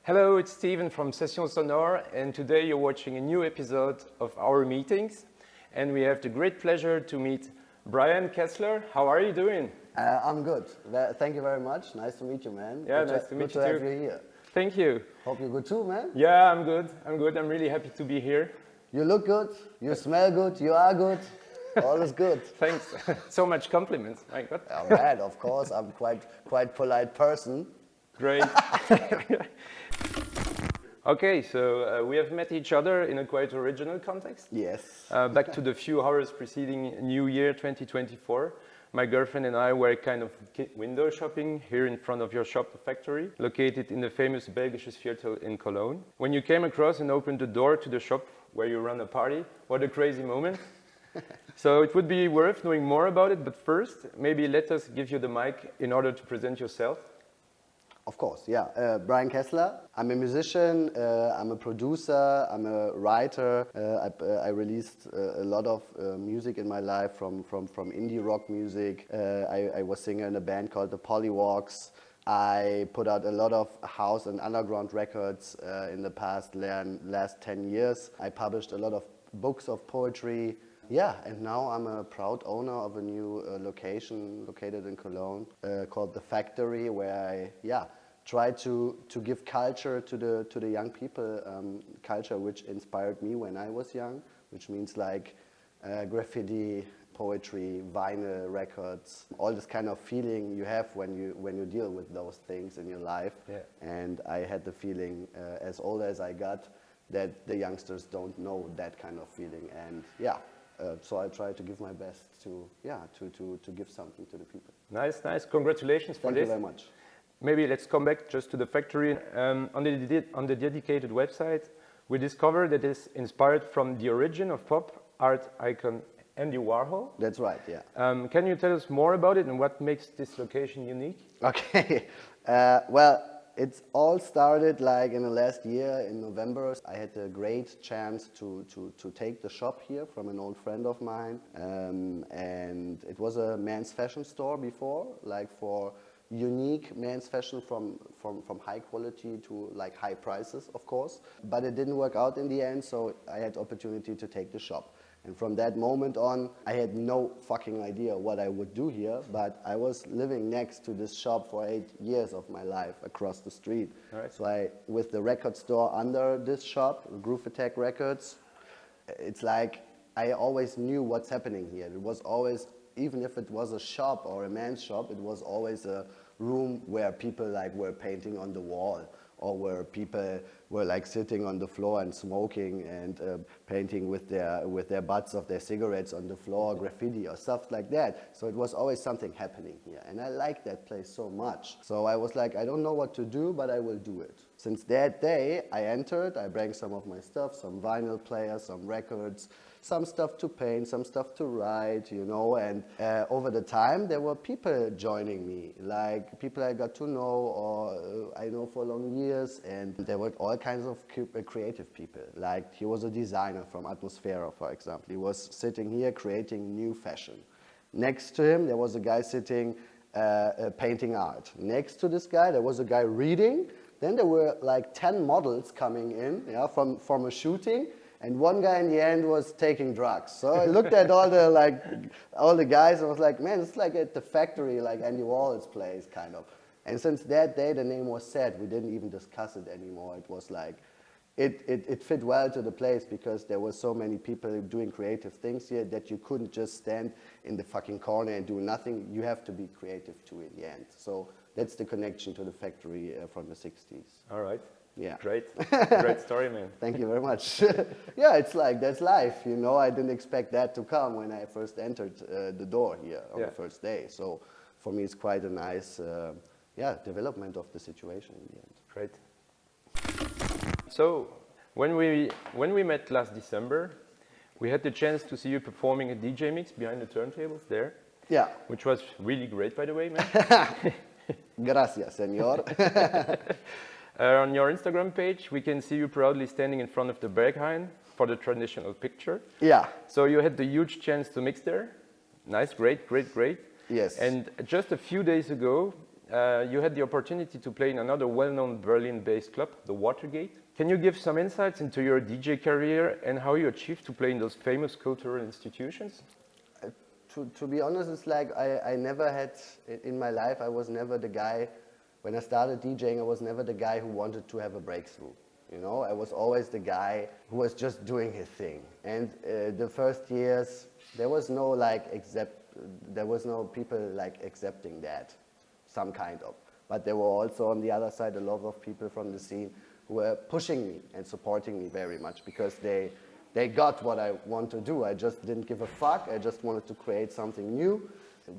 Hello, it's Steven from Sonores, and today you're watching a new episode of our meetings. And we have the great pleasure to meet Bryan Kessler. How are you doing? I'm good. Thank you very much. Nice to meet you, man. Yeah, nice to meet you too. Good to have you here. Thank you. Hope you're good too, man. Yeah, I'm good. I'm really happy to be here. You look good. You smell good. You are good. All is good. Thanks. So much compliments. My God. Oh, man, of course. I'm quite polite person. Great. Okay, so we have met each other in a quite original context. Yes. Back to the few hours preceding New Year 2024. My girlfriend and I were kind of window shopping here in front of your shop, the factory, located in the famous Belgisches Viertel in Cologne. When you came across and opened the door to the shop where you run a party, what a crazy moment. So it would be worth knowing more about it, but first, maybe let us give you the mic in order to present yourself. Of course, yeah. Bryan Kessler. I'm a musician, I'm a producer, I'm a writer. I released a lot of music in my life from indie rock music. I was singer in a band called the Polywalks. I put out a lot of house and underground records in the last 10 years. I published a lot of books of poetry. Yeah, and now I'm a proud owner of a new location located in Cologne called The Factory, where I try to give culture to the young people, culture which inspired me when I was young, which means like graffiti, poetry, vinyl records, all this kind of feeling you have when you deal with those things in your life. Yeah. And I had the feeling, as old as I got, that the youngsters don't know that kind of feeling, and so I try to give my best to give something to the people. Nice. Congratulations for this. Thank you very much. Maybe let's come back just to the factory. On the dedicated website, we discovered that it's inspired from the origin of pop art icon Andy Warhol. That's right, yeah. Can you tell us more about it and what makes this location unique? Okay. Well, it's all started like in the last year in November. I had a great chance to take the shop here from an old friend of mine. And it was a men's fashion store before, like for unique men's fashion from high quality to like high prices, of course. But it didn't work out in the end, so I had opportunity to take the shop. And from that moment on, I had no fucking idea what I would do here, but I was living next to this shop for 8 years of my life across the street. Right. So with the record store under this shop, Groove Attack Records, it's like I always knew what's happening here. It was always, even if it was a shop or a man's shop, it was always a room where people like were painting on the wall, or where people were like sitting on the floor and smoking and painting with their butts of their cigarettes on the floor, graffiti or stuff like that. So it was always something happening here, and I liked that place so much. So I was like, I don't know what to do, but I will do it. Since that day, I brought some of my stuff, some vinyl players, some records, some stuff to paint, some stuff to write, and over the time there were people joining me, like people I got to know or I know for long years, and there were all kinds of creative people. Like he was a designer from Atmosphera, for example. He was sitting here creating new fashion. Next to him there was a guy sitting painting art. Next to this guy there was a guy reading. Then there were like 10 models coming in from a shooting. And one guy in the end was taking drugs. So I looked at all the guys and was like, man, it's like at the factory, like Andy Warhol's place, kind of. And since that day, the name was set. We didn't even discuss it anymore. It was like, it fit well to the place because there were so many people doing creative things here that you couldn't just stand in the fucking corner and do nothing. You have to be creative too in the end. So that's the connection to the factory from the 60s. All right. Yeah. Great story, man. Thank you very much. Yeah, it's like, that's life, I didn't expect that to come when I first entered the door here on the first day. So for me, it's quite a nice, development of the situation in the end. Great. So when we met last December, we had the chance to see you performing a DJ mix behind the turntables there. Yeah. Which was really great, by the way, man. Gracias, señor. On your Instagram page, we can see you proudly standing in front of the Berghain for the traditional picture. Yeah. So you had the huge chance to mix there. Nice, great. Yes. And just a few days ago, you had the opportunity to play in another well-known Berlin-based club, the Watergate. Can you give some insights into your DJ career and how you achieved to play in those famous cultural institutions? To be honest, it's like I never had, in my life, I was never the guy, when I started DJing, I was never the guy who wanted to have a breakthrough. You know, I was always the guy who was just doing his thing. And the first years, there was no people like accepting that, some kind of. But there were also on the other side a lot of people from the scene who were pushing me and supporting me very much because they got what I want to do. I just didn't give a fuck. I just wanted to create something new.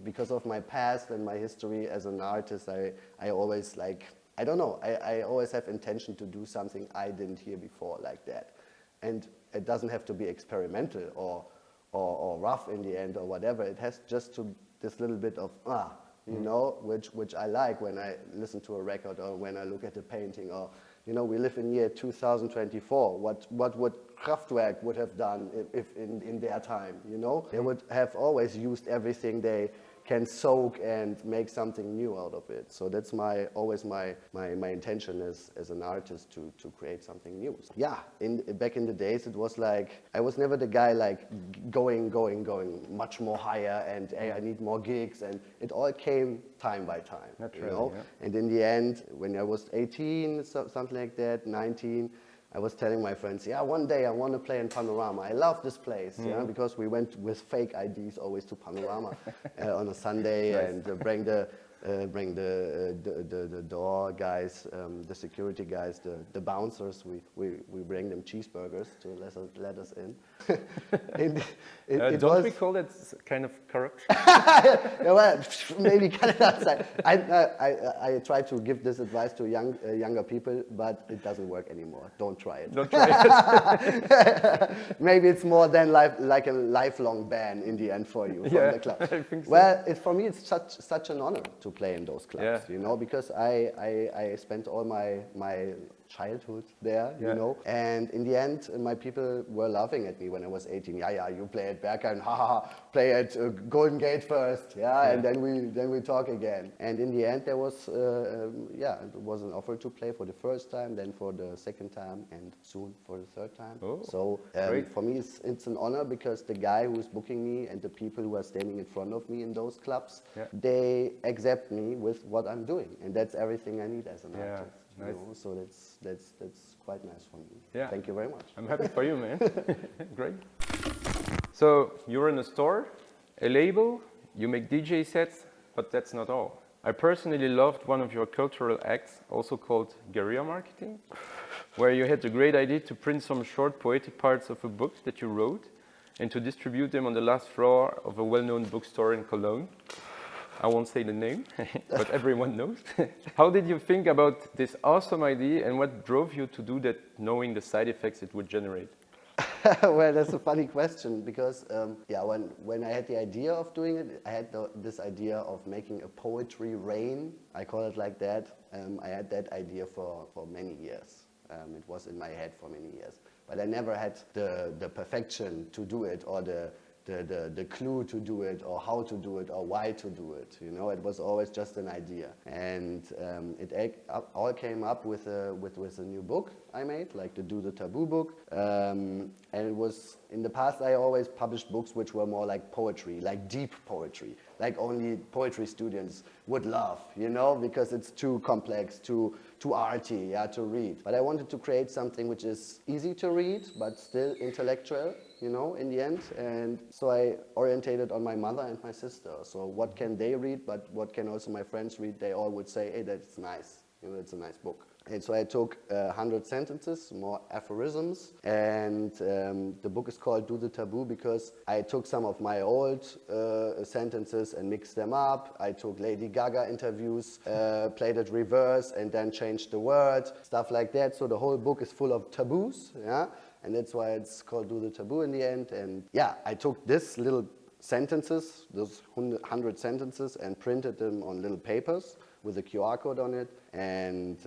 Because of my past and my history as an artist, I always like, I don't know, I always have intention to do something I didn't hear before like that. And it doesn't have to be experimental or rough in the end or whatever. It has just to this little bit of, you know, which I like when I listen to a record or when I look at a painting or, you know, we live in year 2024. What would Kraftwerk would have done if in their time, you know? They would have always used everything they can soak and make something new out of it. So that's always my intention as an artist to create something new. Yeah, back in the days it was like, I was never the guy like going much more higher and hey, I need more gigs, and it all came time by time. Naturally, you know? Yeah. And in the end, when I was 18, something like that, 19, I was telling my friends, yeah, one day I want to play in Panorama. I love this place, yeah, because we went with fake IDs always to Panorama on a Sunday. Nice. And bring the door guys, the security guys, the bouncers. We bring them cheeseburgers to let us in. Don't we call that kind of corruption? Yeah, well, maybe cut it outside. I try to give this advice to younger people, but it doesn't work anymore. Don't try it. Don't try it. Maybe it's more than like a lifelong ban in the end for you from the club. I think so. Well, for me, it's such an honor to play in those clubs, Yeah. you know, because I spent all my childhood there, you know, and in the end, my people were laughing at me when I was 18. Yeah, you play at Berghain, play at Golden Gate first, and then we talk again. And in the end, there was, it was an offer to play for the first time, then for the second time, and soon for the third time. Oh, so for me, it's an honor because the guy who's booking me and the people who are standing in front of me in those clubs, they accept me with what I'm doing, and that's everything I need as an artist. Nice. You know? So that's quite nice for me. Yeah. Thank you very much. I'm happy for you, man. Great. So you're in a store, a label, you make DJ sets, but that's not all. I personally loved one of your cultural acts, also called guerrilla marketing, where you had the great idea to print some short poetic parts of a book that you wrote and to distribute them on the last floor of a well-known bookstore in Cologne. I won't say the name, but everyone knows. How did you think about this awesome idea and what drove you to do that, knowing the side effects it would generate? Well, that's a funny question because, when I had the idea of doing it, I had this idea of making a poetry rain. I call it like that. I had that idea for many years. It was in my head for many years. But I never had the perfection to do it or the clue to do it or how to do it or why to do it. You know, it was always just an idea. And it all came up with a new book I made, like the Do the Taboo book. And it was, in the past I always published books which were more like poetry, like deep poetry, like only poetry students would love, you know, because it's too complex, too arty, to read. But I wanted to create something which is easy to read, but still intellectual, you know, in the end. And so I orientated on my mother and my sister. So what can they read, but what can also my friends read? They all would say, hey, that's nice, you know, it's a nice book. And so I took 100 sentences, more aphorisms, and the book is called Do the Taboo because I took some of my old sentences and mixed them up. I took Lady Gaga interviews, played it reverse, and then changed the word, stuff like that. So the whole book is full of taboos, and that's why it's called Do the Taboo in the end. And I took this little sentences, those 100 sentences, and printed them on little papers with a QR code on it. And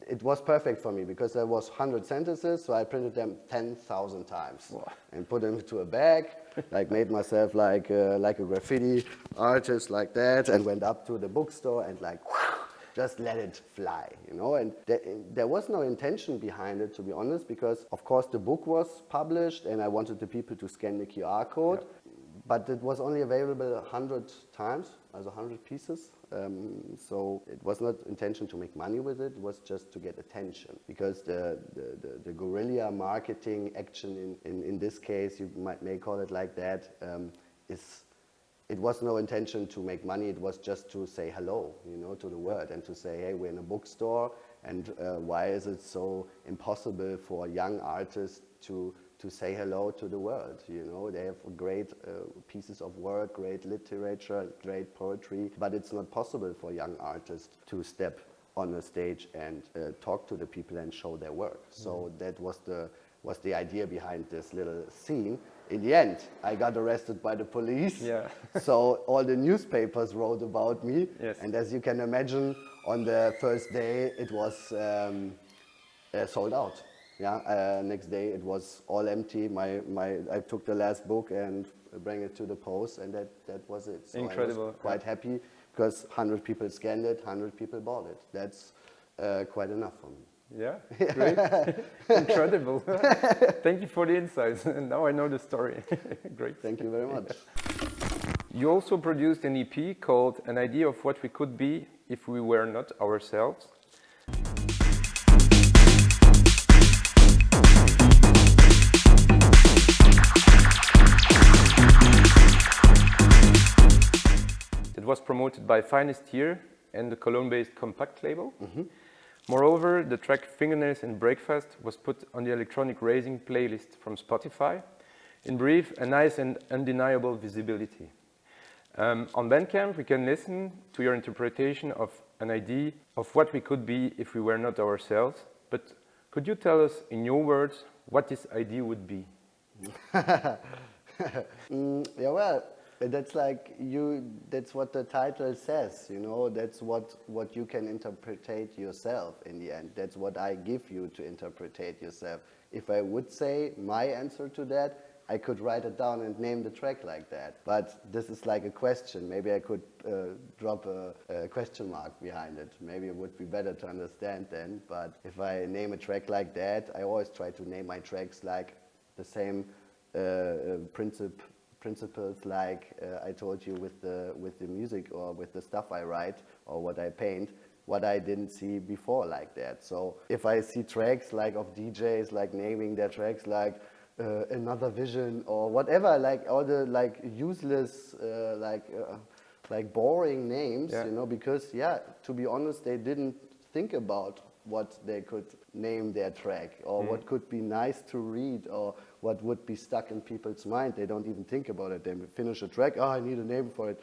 it was perfect for me because there was 100 sentences, so I printed them 10,000 times. Wow. And put them into a bag, like made myself like a graffiti artist like that, and went up to the bookstore and like just let it fly, you know. And there was no intention behind it, to be honest, because of course the book was published and I wanted the people to scan the QR code. Yep. But it was only available 100 times, as 100 pieces. So it was not intention to make money with it. It was just to get attention. Because the guerrilla marketing action in this case, you may call it like that, it was no intention to make money. It was just to say hello, you know, to the world and to say, hey, we're in a bookstore, and why is it so impossible for young artists to say hello to the world, you know? They have great pieces of work, great literature, great poetry, but it's not possible for young artists to step on a stage and talk to the people and show their work. So that was the idea behind this little scene. In the end, I got arrested by the police, so all the newspapers wrote about me, and as you can imagine, on the first day it was sold out. Yeah, next day it was all empty. I took the last book and bring it to the post, and that was it. So incredible. I was quite happy because 100 people scanned it, 100 people bought it. That's quite enough for me. Yeah, great. Incredible. Thank you for the insights. Now I know the story. Great. Thank you very much. You also produced an EP called An Idea of What We Could Be If We Were Not Ourselves. It was promoted by Feines Tier and the Cologne-based Kompakt label. Mm-hmm. Moreover, the track Fingernails and Breakfast was put on the electronic racing playlist from Spotify. In brief, a nice and undeniable visibility. On Bandcamp, we can listen to your interpretation of an idea of what we could be if we were not ourselves. But could you tell us, in your words, what this idea would be? Yeah, well, that's like that's what the title says, you know. That's what you can interpret yourself in the end. That's what I give you to interpret yourself. If I would say my answer to that, I could write it down and name the track like that. But this is like a question. Maybe I could drop a question mark behind it. Maybe it would be better to understand then. But if I name a track like that, I always try to name my tracks like the same principles like I told you with the music or with the stuff I write or what I paint, what I didn't see before like that. So if I see tracks like of DJs like naming their tracks like Another Vision or whatever, like all the like useless like boring names, you know, because to be honest, they didn't think about what they could name their track or what could be nice to read or what would be stuck in people's mind. They don't even think about it. They finish a track, I need a name for it.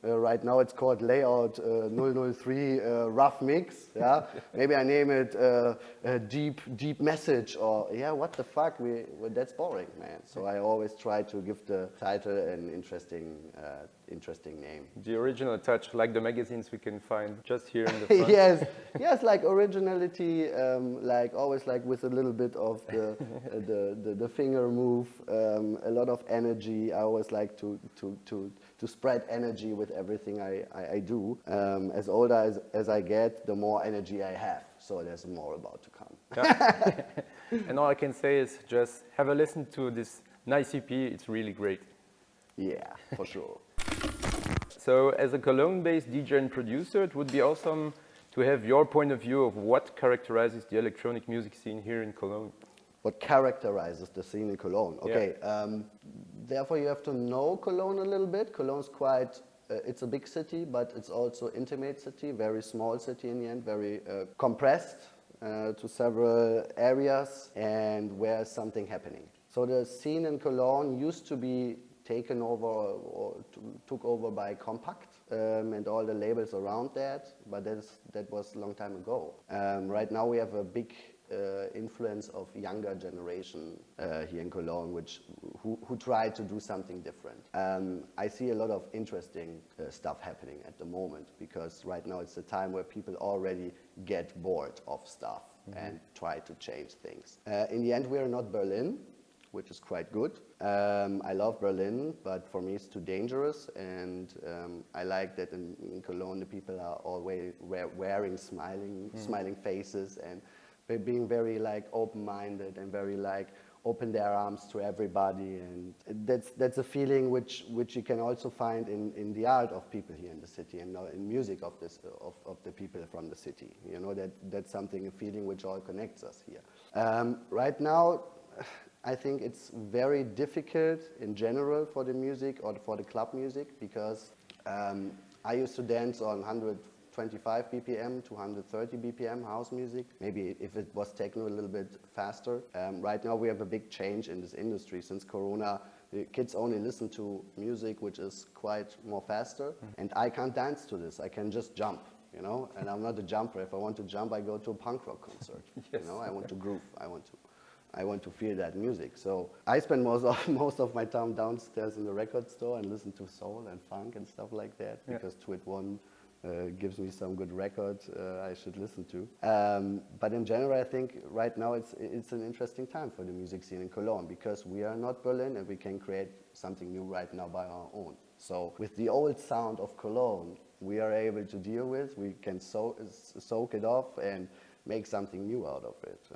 Right now it's called Layout 003 Rough Mix. Yeah, maybe I name it Deep Message or what the fuck? That's boring, man. So I always try to give the title an interesting name. The original touch, like the magazines we can find just here in the front. yes, like originality, like always like with a little bit of the finger move, a lot of energy. I always like to spread energy with everything I do. As older as I get, the more energy I have. So there's more about to come. Yeah. And all I can say is just have a listen to this nice EP. It's really great. Yeah, for sure. So as a Cologne-based DJ and producer, it would be awesome to have your point of view of what characterizes the electronic music scene here in Cologne. What characterizes the scene in Cologne? Okay, therefore you have to know Cologne a little bit. Cologne's quite, it's a big city, but it's also intimate city, very small city in the end, very compressed to several areas and where something happening. So the scene in Cologne used to be taken over or took over by Kompakt and all the labels around that, but that was a long time ago. Right now we have a big influence of younger generation here in Cologne, who try to do something different. I see a lot of interesting stuff happening at the moment, because right now it's the time where people already get bored of stuff and try to change things. In the end, we are not Berlin, which is quite good. I love Berlin, but for me it's too dangerous, and I like that in Cologne the people are always wearing smiling faces and being very like open-minded and very like open their arms to everybody, and that's a feeling which you can also find in the art of people here in the city, and in music of the people from the city. You know, that's something, a feeling which all connects us here. Right now, I think it's very difficult in general for the music or for the club music, because I used to dance on 125 BPM to 130 BPM house music. Maybe if it was techno a little bit faster. Right now we have a big change in this industry. Since Corona, the kids only listen to music which is quite more faster, and I can't dance to this. I can just jump, you know, and I'm not a jumper. If I want to jump, I go to a punk rock concert. Yes. You know, I want to groove. I want to feel that music. So I spend most of my time downstairs in the record store and listen to soul and funk and stuff like that, because 2 at 1 gives me some good records I should listen to. But in general, I think right now it's an interesting time for the music scene in Cologne, because we are not Berlin and we can create something new right now by our own. So with the old sound of Cologne, we are able to deal with, we can soak it off and make something new out of it.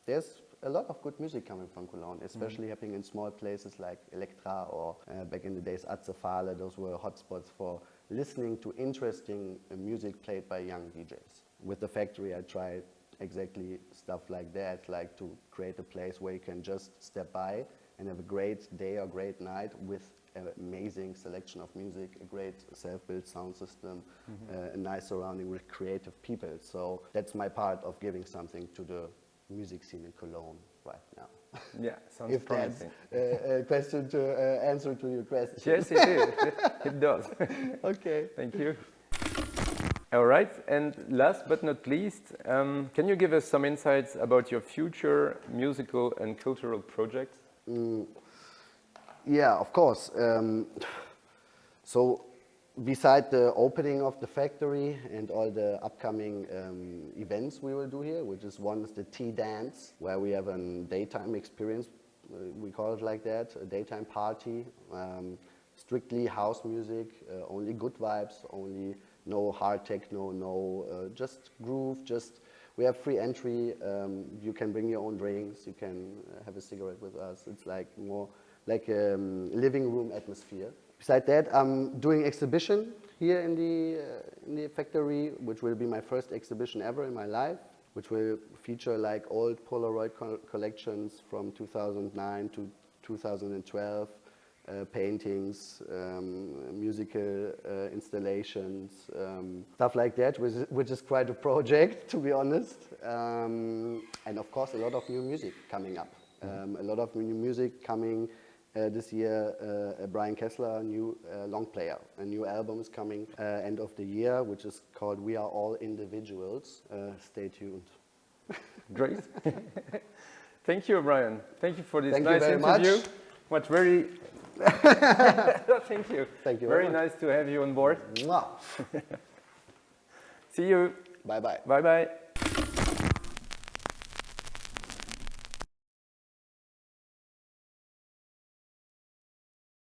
There's a lot of good music coming from Cologne, especially happening in small places like Electra, or back in the days Atzefale. Those were hotspots for listening to interesting music played by young DJs. With the factory, I tried exactly stuff like that, like to create a place where you can just step by and have a great day or great night with an amazing selection of music, a great self-built sound system, a nice surrounding with creative people. So that's my part of giving something to the music scene in Cologne right now. Yeah, sounds promising. If that's a question to answer to your question. Yes, it is. It does. Okay. Thank you. All right, and last but not least, can you give us some insights about your future musical and cultural projects? Yeah, of course. So beside the opening of the factory and all the upcoming events we will do here, which is one is the tea dance, where we have a daytime experience, we call it like that, a daytime party, strictly house music, only good vibes, only no hard techno, no just groove, we have free entry, you can bring your own drinks, you can have a cigarette with us. It's like more like a living room atmosphere. Besides that, I'm doing exhibition here in the factory, which will be my first exhibition ever in my life, which will feature like old Polaroid collections from 2009 to 2012, paintings, musical installations, stuff like that, which is quite a project, to be honest. And of course, a lot of new music coming up. A lot of new music coming. This year, Bryan Kessler, a new long player, a new album is coming end of the year, which is called We Are All Individuals. Stay tuned. Great. Thank you, Bryan. Thank you for this Thank nice you very interview. much. What very... Thank you. Thank you very very much. nice to have you on board. Mwah. See you. Bye-bye. Bye-bye.